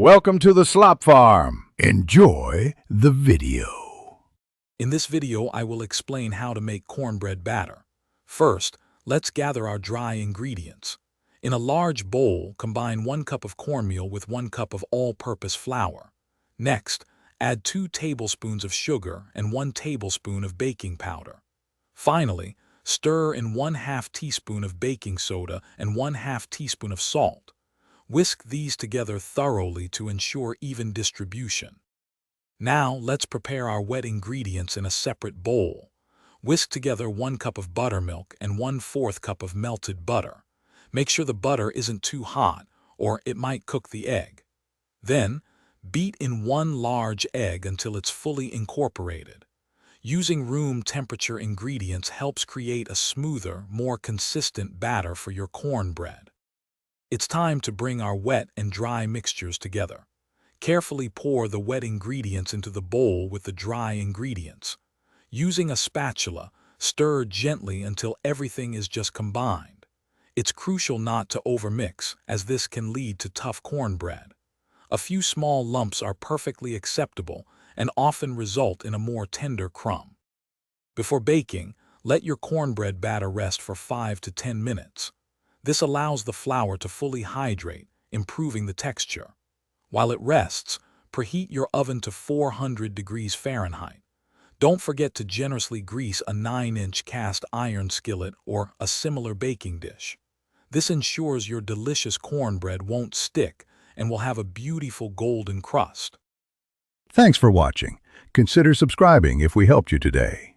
Welcome to the Slop Farm. Enjoy the video. In this video, I will explain how to make cornbread batter. First, let's gather our dry ingredients. In a large bowl, combine 1 cup of cornmeal with 1 cup of all-purpose flour. Next, add 2 tablespoons of sugar and 1 tablespoon of baking powder. Finally, stir in 1/2 teaspoon of baking soda and 1/2 teaspoon of salt. Whisk these together thoroughly to ensure even distribution. Now, let's prepare our wet ingredients in a separate bowl. Whisk together 1 cup of buttermilk and 1/4 cup of melted butter. Make sure the butter isn't too hot, or it might cook the egg. Then, beat in 1 large egg until it's fully incorporated. Using room temperature ingredients helps create a smoother, more consistent batter for your cornbread. It's time to bring our wet and dry mixtures together. Carefully pour the wet ingredients into the bowl with the dry ingredients. Using a spatula, stir gently until everything is just combined. It's crucial not to overmix, as this can lead to tough cornbread. A few small lumps are perfectly acceptable and often result in a more tender crumb. Before baking, let your cornbread batter rest for 5 to 10 minutes. This allows the flour to fully hydrate, improving the texture. While it rests, preheat your oven to 400 degrees Fahrenheit. Don't forget to generously grease a 9-inch cast iron skillet or a similar baking dish. This ensures your delicious cornbread won't stick and will have a beautiful golden crust. Thanks for watching. Consider subscribing if we helped you today.